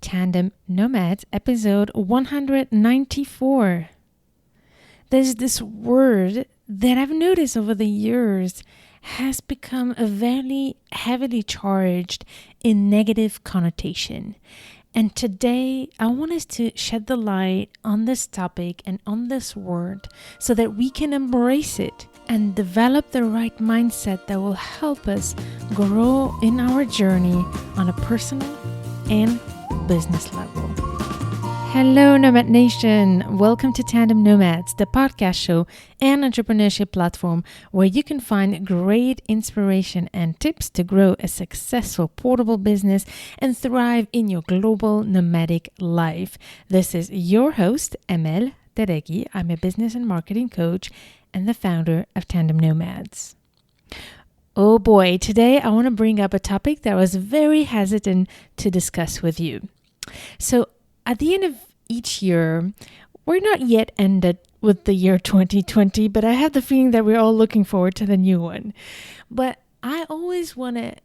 Tandem Nomads, episode 194. There's this word that I've noticed over the years has become a very heavily charged in negative connotation. And today I want us to shed the light on this topic and on this word so that we can embrace it and develop the right mindset that will help us grow in our journey on a personal and business level. Hello, Nomad Nation. Welcome to Tandem Nomads, the podcast show and entrepreneurship platform where you can find great inspiration and tips to grow a successful portable business and thrive in your global nomadic life. This is your host, Emel Teregi. I'm a business and marketing coach and the founder of Tandem Nomads. Oh boy, today I want to bring up a topic that I was very hesitant to discuss with you. So at the end of each year, we're not yet ended with the year 2020, but I have the feeling that we're all looking forward to the new one. But I always want to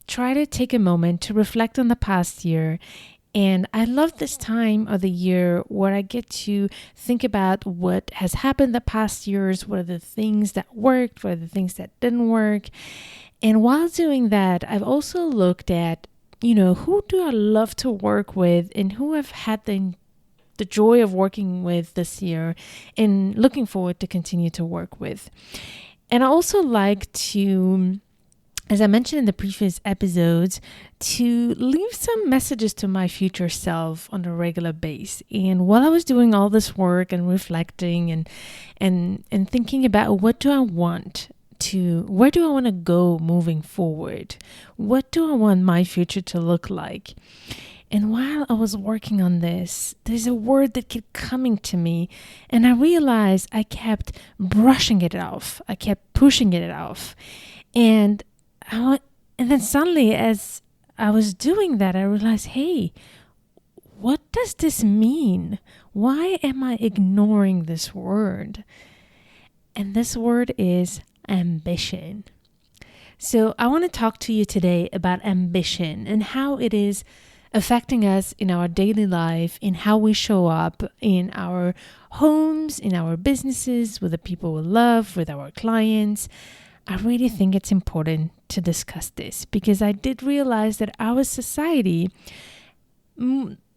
try to take a moment to reflect on the past year. And I love this time of the year where I get to think about what has happened the past years, what are the things that worked, what are the things that didn't work. And while doing that, I've also looked at, who do I love to work with and who I've had the joy of working with this year and looking forward to continue to work with. And I also like to, as I mentioned in the previous episodes, to leave some messages to my future self on a regular basis. And while I was doing all this work and reflecting and thinking about what do I want where do I want to go moving forward? What do I want my future to look like? And while I was working on this, there's a word that kept coming to me, and I realized I kept brushing it off. I kept pushing it off. And then suddenly, as I was doing that, I realized, hey, what does this mean? Why am I ignoring this word? And this word is ambition. So I want to talk to you today about ambition and how it is affecting us in our daily life, in how we show up in our homes, in our businesses, with the people we love, with our clients. I really think it's important to discuss this because I did realize that our society,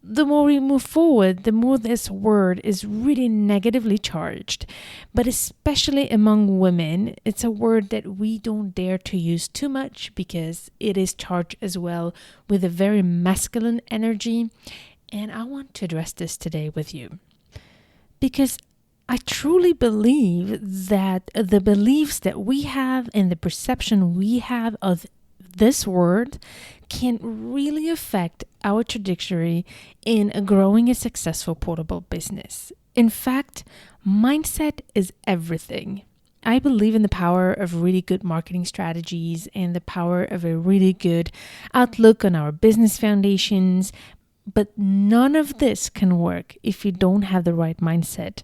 the more we move forward, the more this word is really negatively charged. But especially among women, it's a word that we don't dare to use too much because it is charged as well with a very masculine energy. And I want to address this today with you because I truly believe that the beliefs that we have and the perception we have of this word can really affect our trajectory in growing a successful portable business. In fact, mindset is everything. I believe in the power of really good marketing strategies and the power of a really good outlook on our business foundations, but none of this can work if you don't have the right mindset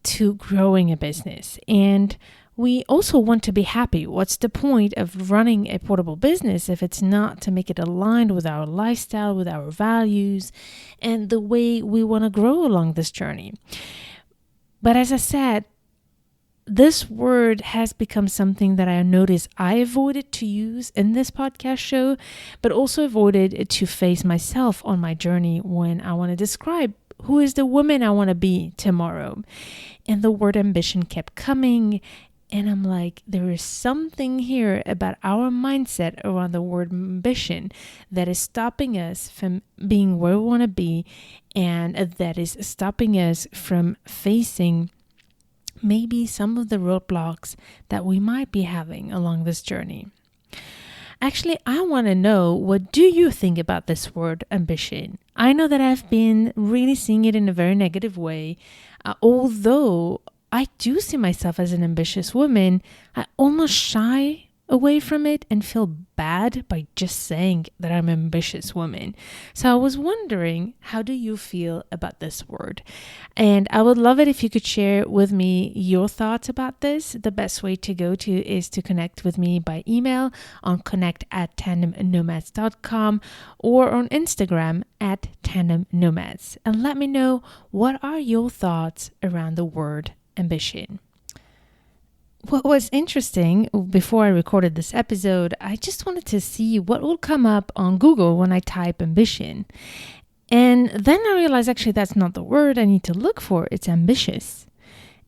to growing a business. And we also want to be happy. What's the point of running a portable business if it's not to make it aligned with our lifestyle, with our values, and the way we want to grow along this journey? But as I said, this word has become something that I noticed I avoided to use in this podcast show, but also avoided to face myself on my journey when I want to describe who is the woman I want to be tomorrow. And the word ambition kept coming. And I'm like, there is something here about our mindset around the word ambition that is stopping us from being where we want to be, and that is stopping us from facing maybe some of the roadblocks that we might be having along this journey. Actually, I want to know, what do you think about this word ambition? I know that I've been really seeing it in a very negative way, although I do see myself as an ambitious woman. I almost shy away from it and feel bad by just saying that I'm an ambitious woman. So I was wondering, how do you feel about this word? And I would love it if you could share with me your thoughts about this. The best way to go to is to connect with me by email on connect@tandemnomads.com or on Instagram @tandemnomads. And let me know, what are your thoughts around the word ambition? What was interesting, before I recorded this episode, I just wanted to see what will come up on Google when I type ambition. And then I realized actually that's not the word I need to look for. It's ambitious.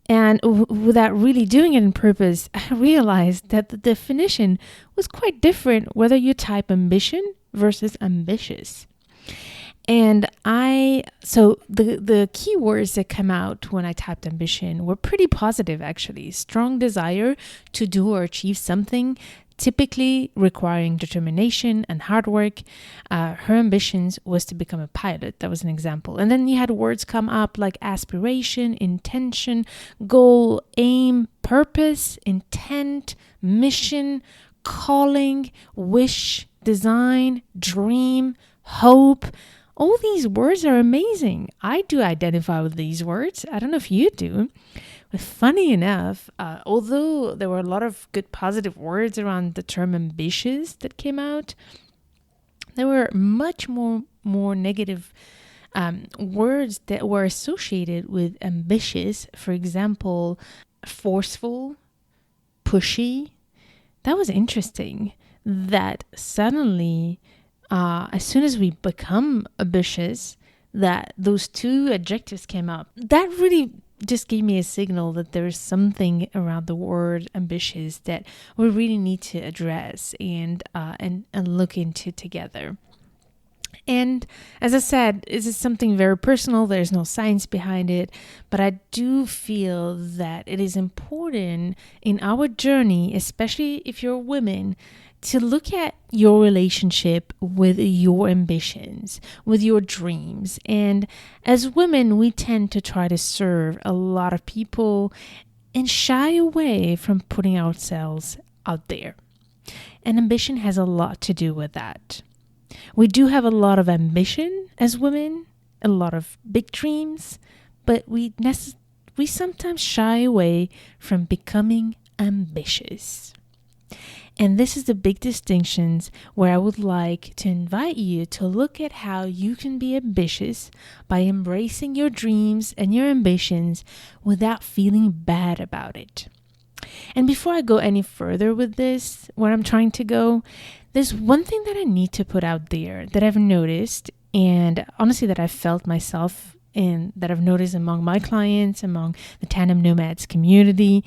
And without really doing it on purpose, I realized that the definition was quite different whether you type ambition versus ambitious. And so the keywords that come out when I typed ambition were pretty positive, actually. Strong desire to do or achieve something, typically requiring determination and hard work. Her ambitions was to become a pilot. That was an example. And then you had words come up like aspiration, intention, goal, aim, purpose, intent, mission, calling, wish, design, dream, hope. All these words are amazing. I do identify with these words. I don't know if you do. But funny enough, although there were a lot of good positive words around the term ambitious that came out, there were much more negative words that were associated with ambitious. For example, forceful, pushy. That was interesting that suddenly, as soon as we become ambitious, that those two adjectives came up. That really just gave me a signal that there's something around the word ambitious that we really need to address and look into together. And as I said, this is something very personal. There's no science behind it, but I do feel that it is important in our journey, especially if you're women, to look at your relationship with your ambitions, with your dreams. And as women, we tend to try to serve a lot of people and shy away from putting ourselves out there. And ambition has a lot to do with that. We do have a lot of ambition as women, a lot of big dreams, but we sometimes shy away from becoming ambitious. And this is the big distinctions where I would like to invite you to look at how you can be ambitious by embracing your dreams and your ambitions without feeling bad about it. And before I go any further with this, where I'm trying to go, there's one thing that I need to put out there that I've noticed, and honestly that I've felt myself in, that I've noticed among my clients, among the Tandem Nomads community.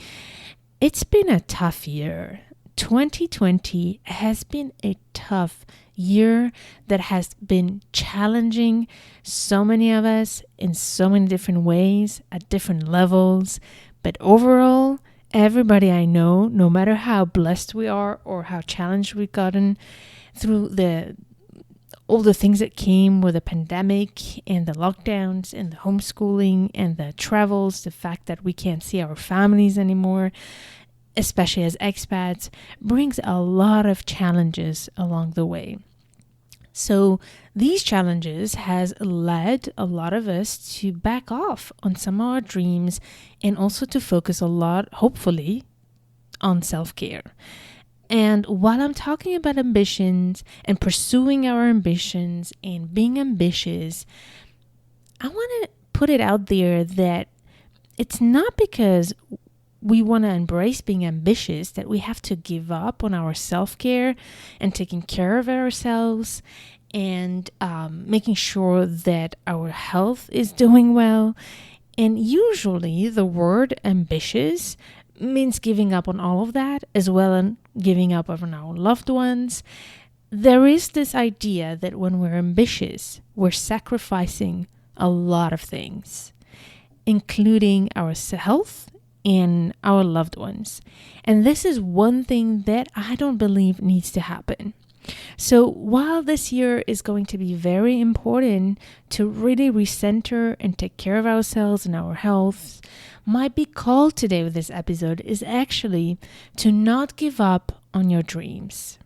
It's been a tough year. 2020 has been a tough year that has been challenging so many of us in so many different ways at different levels. But overall, everybody I know, no matter how blessed we are or how challenged we've gotten through all the things that came with the pandemic and the lockdowns and the homeschooling and the travels, the fact that we can't see our families anymore, especially as expats, brings a lot of challenges along the way. So these challenges has led a lot of us to back off on some of our dreams and also to focus a lot, hopefully, on self-care. And while I'm talking about ambitions and pursuing our ambitions and being ambitious, I want to put it out there that it's not because we want to embrace being ambitious that we have to give up on our self-care and taking care of ourselves and making sure that our health is doing well. And usually the word ambitious means giving up on all of that, as well as giving up on our loved ones. There is this idea that when we're ambitious, we're sacrificing a lot of things, including our health and our loved ones. And this is one thing that I don't believe needs to happen. So while this year is going to be very important to really recenter and take care of ourselves and our health, my big call today with this episode is actually to not give up on your dreams.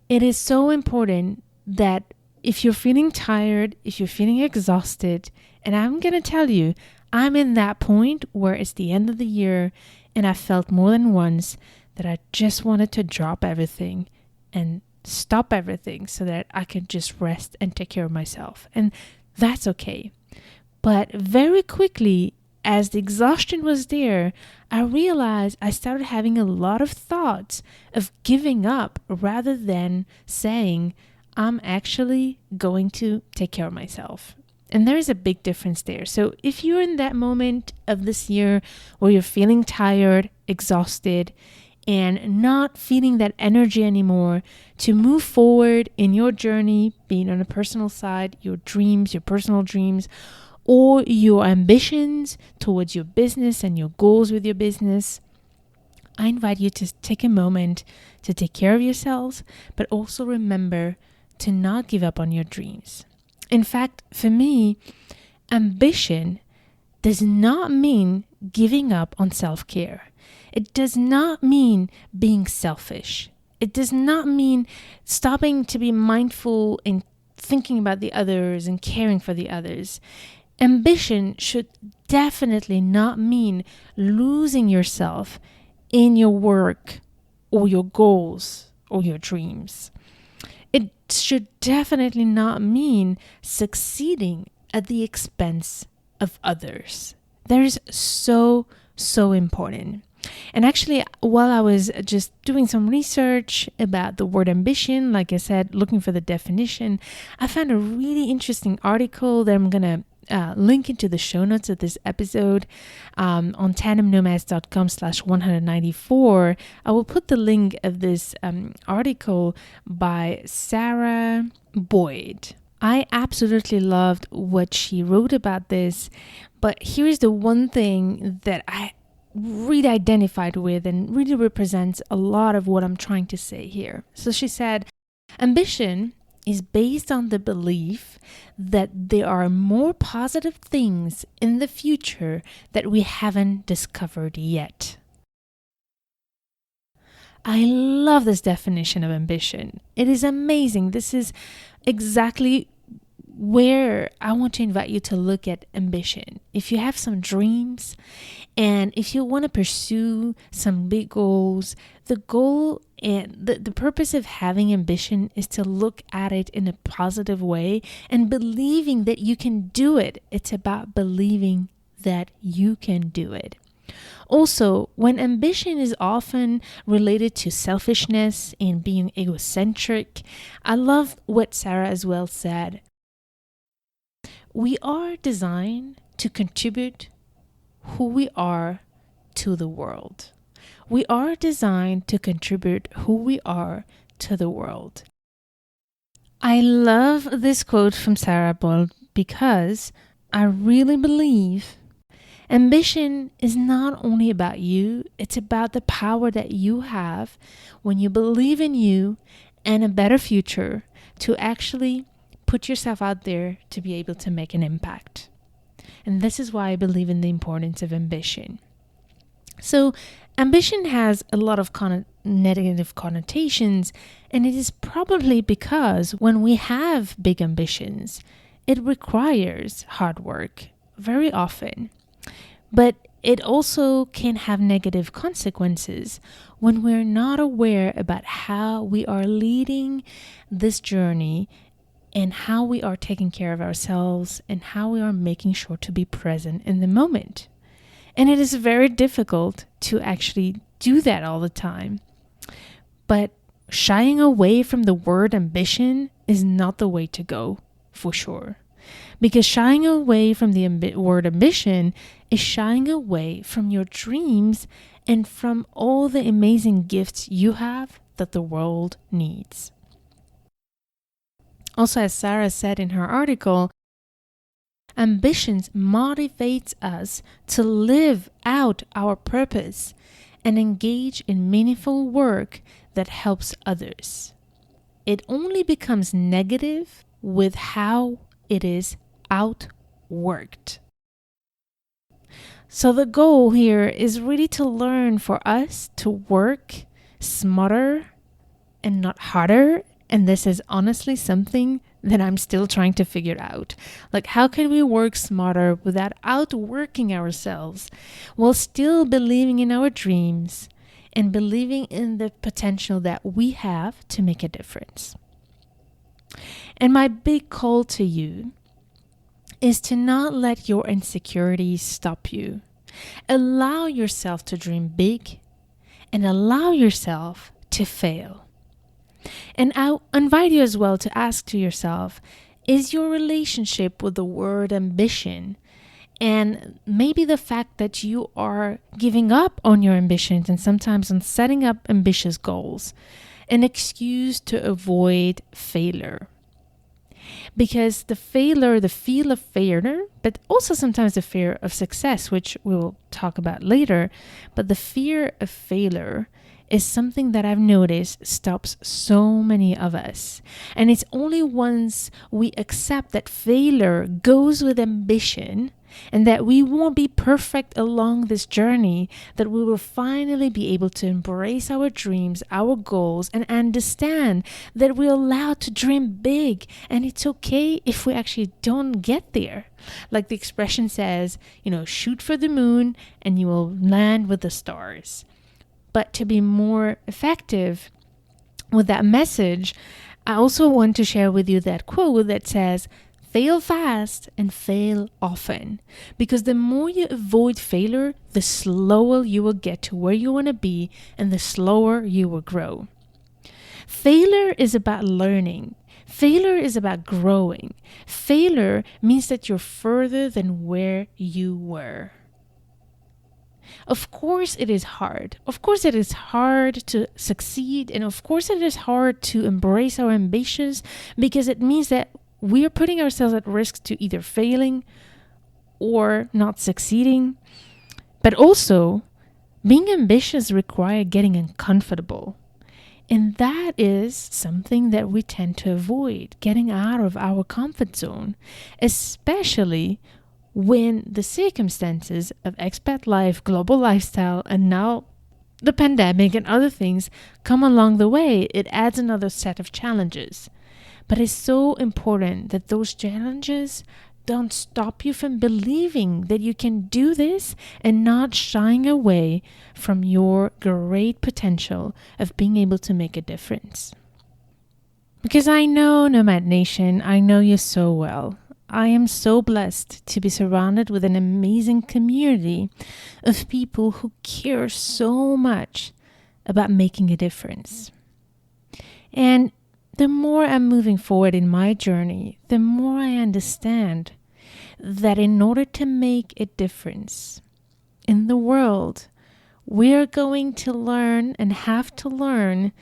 It is so important that if you're feeling tired, if you're feeling exhausted, and I'm going to tell you, I'm in that point where it's the end of the year and I felt more than once that I just wanted to drop everything and stop everything so that I could just rest and take care of myself. And that's okay. But very quickly, as the exhaustion was there, I realized I started having a lot of thoughts of giving up rather than saying, I'm actually going to take care of myself. And there is a big difference there. So if you're in that moment of this year where you're feeling tired, exhausted, and not feeling that energy anymore to move forward in your journey, being on a personal side, your dreams, your personal dreams, or your ambitions towards your business and your goals with your business, I invite you to take a moment to take care of yourselves, but also remember to not give up on your dreams. In fact, for me, ambition does not mean giving up on self-care. It does not mean being selfish. It does not mean stopping to be mindful and thinking about the others and caring for the others. Ambition should definitely not mean losing yourself in your work or your goals or your dreams. It should definitely not mean succeeding at the expense of others. That is so important. And actually, while I was just doing some research about the word ambition, like I said, looking for the definition, I found a really interesting article that I'm going to link into the show notes of this episode on tandemnomads.com/194. I will put the link of this article by Sarah Boyd. I absolutely loved what she wrote about this, but here's the one thing that I really identified with and really represents a lot of what I'm trying to say here. So she said, ambition is based on the belief that there are more positive things in the future that we haven't discovered yet. I love this definition of ambition. It is amazing. This is exactly where I want to invite you to look at ambition. If you have some dreams and if you want to pursue some big goals, the goal and the purpose of having ambition is to look at it in a positive way and believing that you can do it. It's about believing that you can do it. Also, when ambition is often related to selfishness and being egocentric, I love what Sarah as well said. We are designed to contribute who we are to the world. We are designed to contribute who we are to the world. I love this quote from Sarah Boyd because I really believe ambition is not only about you, it's about the power that you have when you believe in you and a better future to actually put yourself out there to be able to make an impact. And this is why I believe in the importance of ambition. So ambition has a lot of negative connotations, and it is probably because when we have big ambitions, it requires hard work very often. But it also can have negative consequences when we're not aware about how we are leading this journey and how we are taking care of ourselves and how we are making sure to be present in the moment. And it is very difficult to actually do that all the time. But shying away from the word ambition is not the way to go, for sure. Because shying away from the word ambition is shying away from your dreams and from all the amazing gifts you have that the world needs. Also, as Sarah said in her article, ambitions motivates us to live out our purpose and engage in meaningful work that helps others. it only becomes negative with how it is outworked. So the goal here is really to learn for us to work smarter and not harder. And this is honestly something that I'm still trying to figure out. Like, how can we work smarter without outworking ourselves while still believing in our dreams and believing in the potential that we have to make a difference? And my big call to you is to not let your insecurities stop you. Allow yourself to dream big and allow yourself to fail. And I invite you as well to ask to yourself, is your relationship with the word ambition and maybe the fact that you are giving up on your ambitions and sometimes on setting up ambitious goals an excuse to avoid failure? Because the feel of failure, but also sometimes the fear of success, which we will talk about later, but the fear of failure is something that I've noticed stops so many of us. And it's only once we accept that failure goes with ambition and that we won't be perfect along this journey that we will finally be able to embrace our dreams, our goals, and understand that we're allowed to dream big and it's okay if we actually don't get there. Like the expression says, shoot for the moon and you will land with the stars. But to be more effective with that message, I also want to share with you that quote that says, fail fast and fail often. Because the more you avoid failure, the slower you will get to where you want to be and the slower you will grow. Failure is about learning. Failure is about growing. Failure means that you're further than where you were. Of course it is hard. Of course it is hard to succeed. And of course it is hard to embrace our ambitions because it means that we are putting ourselves at risk to either failing or not succeeding. But also, being ambitious requires getting uncomfortable. And that is something that we tend to avoid, getting out of our comfort zone, especially when the circumstances of expat life, global lifestyle, and now the pandemic and other things come along the way. It adds another set of challenges. But it's so important that those challenges don't stop you from believing that you can do this and not shying away from your great potential of being able to make a difference. Because I know, Nomad Nation, I know you so well. I am so blessed to be surrounded with an amazing community of people who care so much about making a difference. And the more I'm moving forward in my journey, the more I understand that in order to make a difference in the world, we're going to learn and have to learn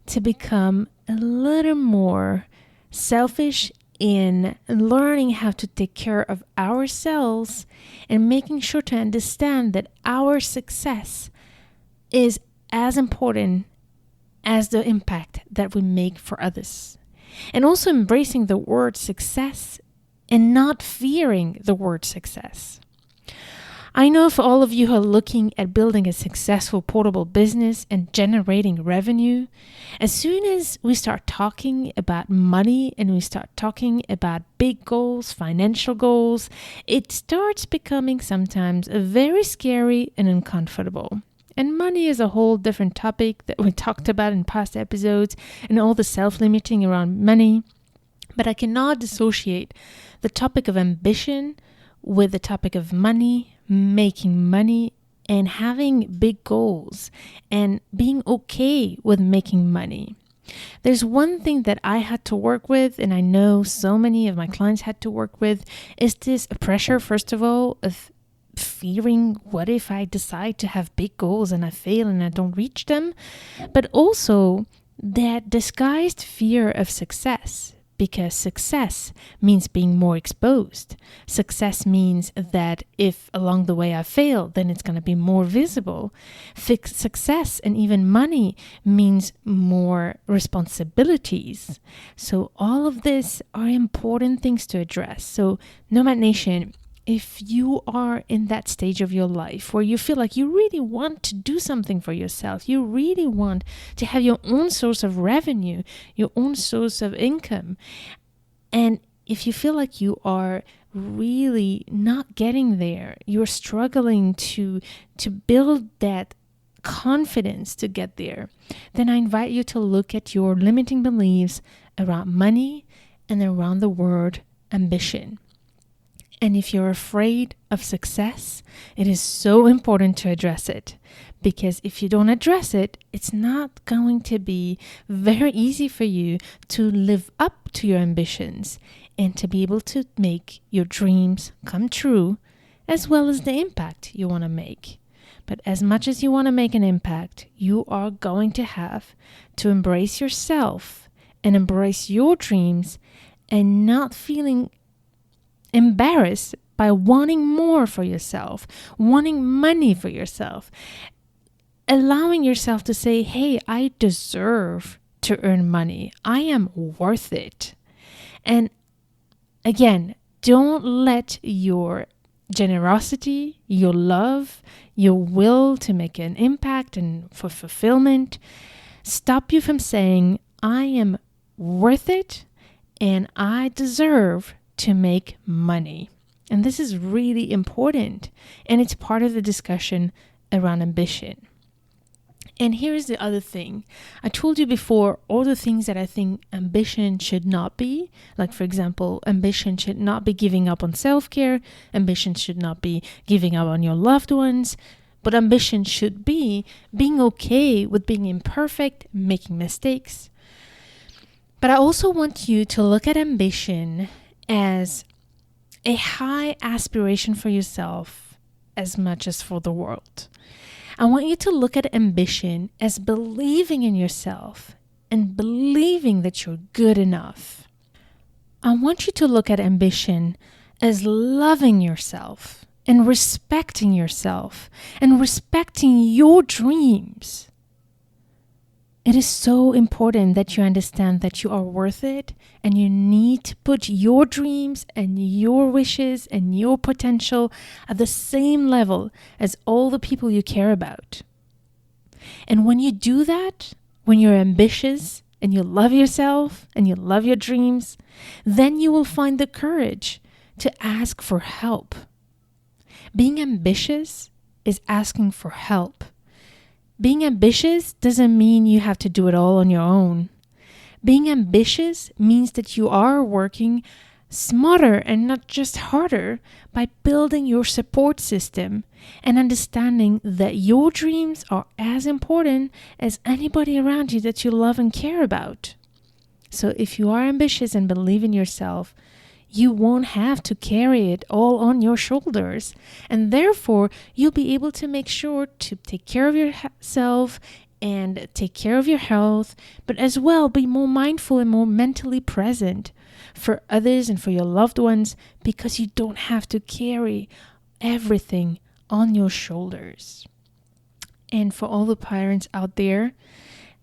to become a little more selfish in learning how to take care of ourselves and making sure to understand that our success is as important as the impact that we make for others. And also embracing the word success and not fearing the word success. I know for all of you who are looking at building a successful portable business and generating revenue, as soon as we start talking about money and we start talking about big goals, financial goals, it starts becoming sometimes very scary and uncomfortable. And money is a whole different topic that we talked about in past episodes and all the self-limiting around money. But I cannot dissociate the topic of ambition with the topic of money, making money, and having big goals and being okay with making money. There's one thing that I had to work with, and I know so many of my clients had to work with, is this pressure, first of all, of fearing what if I decide to have big goals and I fail and I don't reach them, but also that disguised fear of success. because success means being more exposed. Success means that if along the way I fail, then it's going to be more visible. Success and even money means more responsibilities. So all of this are important things to address. So Nomad Nation, if you are in that stage of your life where you feel like you really want to do something for yourself, you really want to have your own source of revenue, your own source of income, and if you feel like you are really not getting there, you're struggling to build that confidence to get there, then I invite you to look at your limiting beliefs around money and around the word ambition. And if you're afraid of success, it is so important to address it. Because if you don't address it, it's not going to be very easy for you to live up to your ambitions and to be able to make your dreams come true, as well as the impact you want to make. But as much as you want to make an impact, you are going to have to embrace yourself and embrace your dreams and not feeling embarrassed by wanting more for yourself, wanting money for yourself, allowing yourself to say, hey, I deserve to earn money. I am worth it. And again, don't let your generosity, your love, your will to make an impact and for fulfillment stop you from saying, I am worth it and I deserve to make money. And this is really important, and it's part of the discussion around ambition. And here's the other thing. I told you before all the things that I think ambition should not be. Like, for example, ambition should not be giving up on self-care. Ambition should not be giving up on your loved ones. But ambition should be being okay with being imperfect, making mistakes. But I also want you to look at ambition as a high aspiration for yourself as much as for the world. I want you to look at ambition as believing in yourself and believing that you're good enough. I want you to look at ambition as loving yourself and respecting yourself and respecting your dreams. It is so important that you understand that you are worth it and you need to put your dreams and your wishes and your potential at the same level as all the people you care about. And when you do that, when you're ambitious and you love yourself and you love your dreams, then you will find the courage to ask for help. Being ambitious is asking for help. Being ambitious doesn't mean you have to do it all on your own. Being ambitious means that you are working smarter and not just harder by building your support system and understanding that your dreams are as important as anybody around you that you love and care about. So if you are ambitious and believe in yourself, you won't have to carry it all on your shoulders. And therefore, you'll be able to make sure to take care of yourself and take care of your health, but as well be more mindful and more mentally present for others and for your loved ones, because you don't have to carry everything on your shoulders. And for all the parents out there,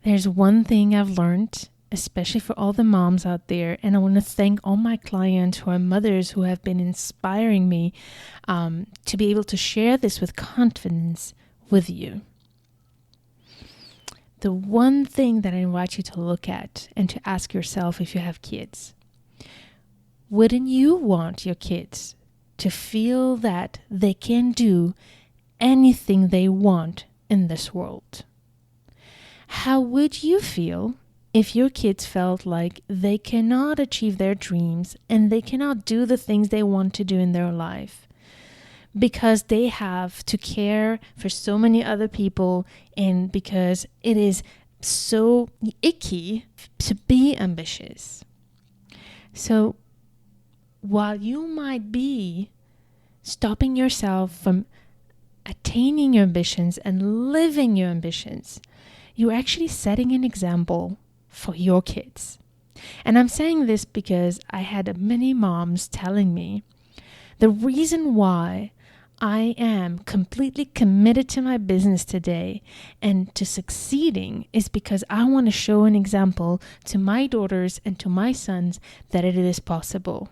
there's one thing I've learned, especially for all the moms out there. And I want to thank all my clients who are mothers who have been inspiring me to be able to share this with confidence with you. The one thing that I invite you to look at and to ask yourself if you have kids, wouldn't you want your kids to feel that they can do anything they want in this world? How would you feel if your kids felt like they cannot achieve their dreams and they cannot do the things they want to do in their life because they have to care for so many other people and because it is so icky to be ambitious? So while you might be stopping yourself from attaining your ambitions and living your ambitions, you're actually setting an example for your kids. And I'm saying this because I had many moms telling me the reason why I am completely committed to my business today and to succeeding is because I want to show an example to my daughters and to my sons that it is possible.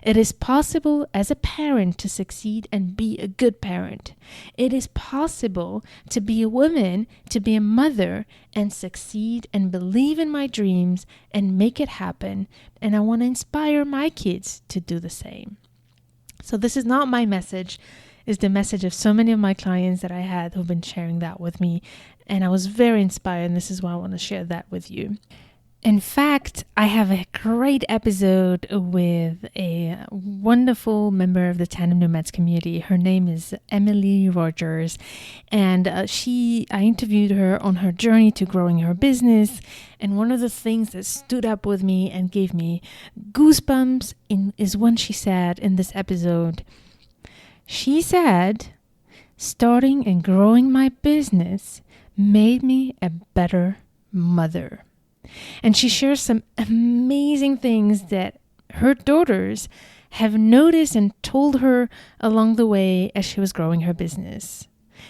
It is possible as a parent to succeed and be a good parent. It is possible to be a woman, to be a mother, and succeed and believe in my dreams and make it happen. And I want to inspire my kids to do the same. So this is not my message. It's the message of so many of my clients that I had who've been sharing that with me. And I was very inspired, and this is why I want to share that with you. In fact, I have a great episode with a wonderful member of the Tandem Nomads community. Her name is Emily Rogers, and I interviewed her on her journey to growing her business. And one of the things that stood up with me and gave me goosebumps is when she said in this episode, she said, starting and growing my business made me a better mother. And she shares some amazing things that her daughters have noticed and told her along the way as she was growing her business.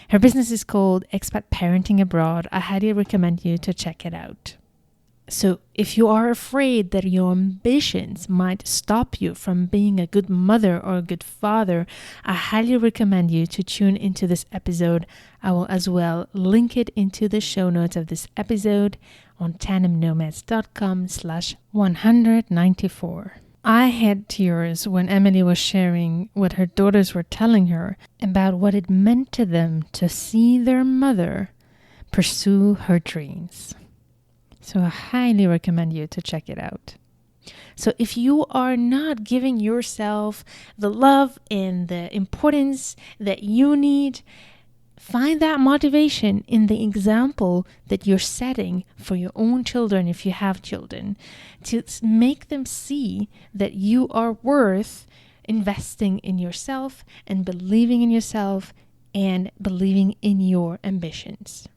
Her business is called Expat Parenting Abroad. I highly recommend you to check it out. So if you are afraid that your ambitions might stop you from being a good mother or a good father, I highly recommend you to tune into this episode. I will as well link it into the show notes of this episode on tandemnomads.com/194. I had tears when Emily was sharing what her daughters were telling her about what it meant to them to see their mother pursue her dreams. So I highly recommend you to check it out. So if you are not giving yourself the love and the importance that you need, find that motivation in the example that you're setting for your own children, if you have children, to make them see that you are worth investing in yourself and believing in yourself and believing in your ambitions.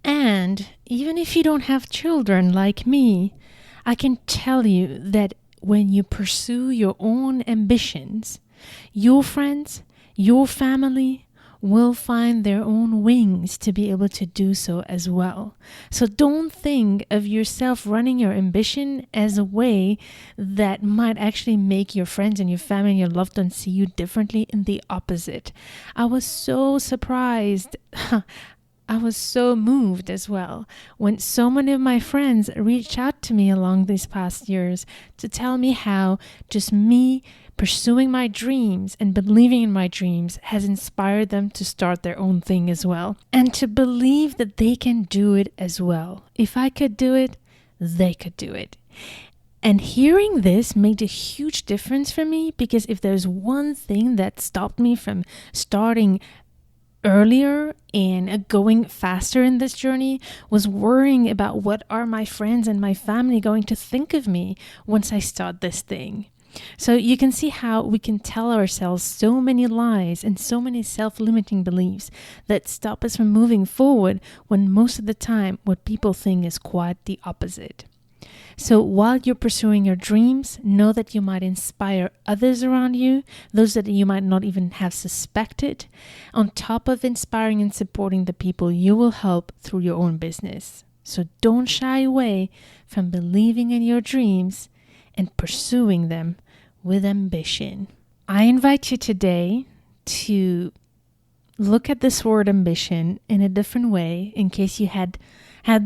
And even if you don't have children like me, I can tell you that when you pursue your own ambitions, your friends, your family will find their own wings to be able to do so as well. So don't think of yourself running your ambition as a way that might actually make your friends and your family and your loved ones see you differently. In the opposite. I was so surprised. I was so moved as well when so many of my friends reached out to me along these past years to tell me how just me pursuing my dreams and believing in my dreams has inspired them to start their own thing as well, and to believe that they can do it as well. If I could do it, they could do it. And hearing this made a huge difference for me, because if there's one thing that stopped me from starting earlier and going faster in this journey, was worrying about what are my friends and my family going to think of me once I start this thing. So you can see how we can tell ourselves so many lies and so many self-limiting beliefs that stop us from moving forward, when most of the time what people think is quite the opposite. So while you're pursuing your dreams, know that you might inspire others around you, those that you might not even have suspected, on top of inspiring and supporting the people you will help through your own business. So don't shy away from believing in your dreams and pursuing them with ambition. I invite you today to look at this word ambition in a different way, in case you had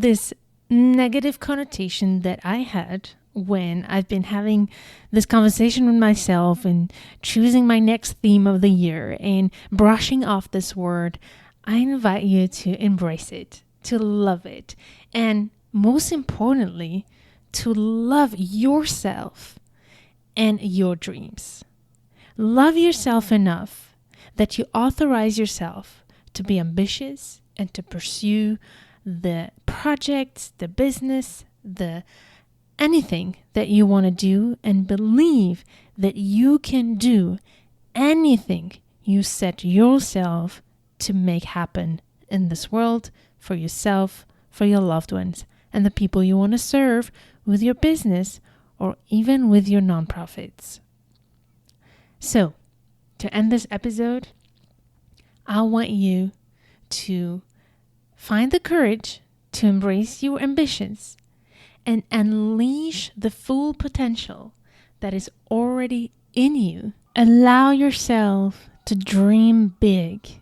this negative connotation that I had when I've been having this conversation with myself and choosing my next theme of the year and brushing off this word. I invite you to embrace it, to love it, and most importantly, to love yourself and your dreams. Love yourself enough that you authorize yourself to be ambitious and to pursue the projects, the business, anything that you want to do, and believe that you can do anything you set yourself to make happen in this world, for yourself, for your loved ones, and the people you want to serve with your business or even with your nonprofits. So, to end this episode, I want you to find the courage to embrace your ambitions and unleash the full potential that is already in you. Allow yourself to dream big.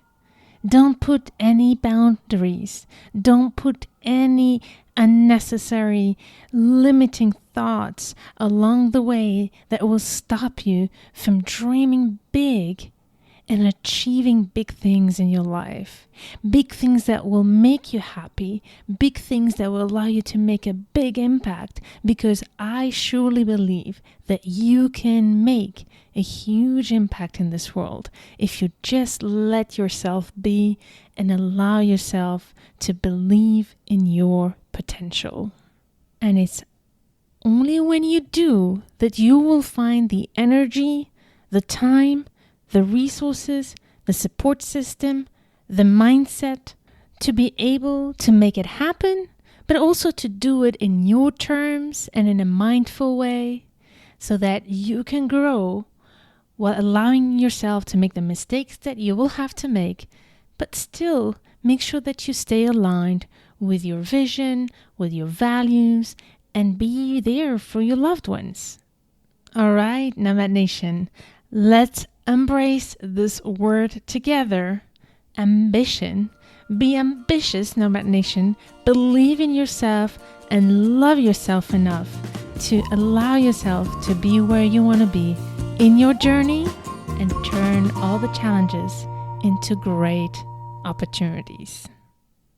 Don't put any boundaries. Don't put any unnecessary limiting thoughts along the way that will stop you from dreaming big and achieving big things in your life. Big things that will make you happy. Big things that will allow you to make a big impact, because I surely believe that you can make a huge impact in this world if you just let yourself be and allow yourself to believe in your potential. And it's only when you do that you will find the energy, the time, the resources, the support system, the mindset to be able to make it happen, but also to do it in your terms and in a mindful way so that you can grow while allowing yourself to make the mistakes that you will have to make, but still make sure that you stay aligned with your vision, with your values, and be there for your loved ones. All right, Nomad Nation, let's embrace this word together, ambition. Be ambitious, Nomad Nation. Believe in yourself and love yourself enough to allow yourself to be where you want to be in your journey and turn all the challenges into great opportunities.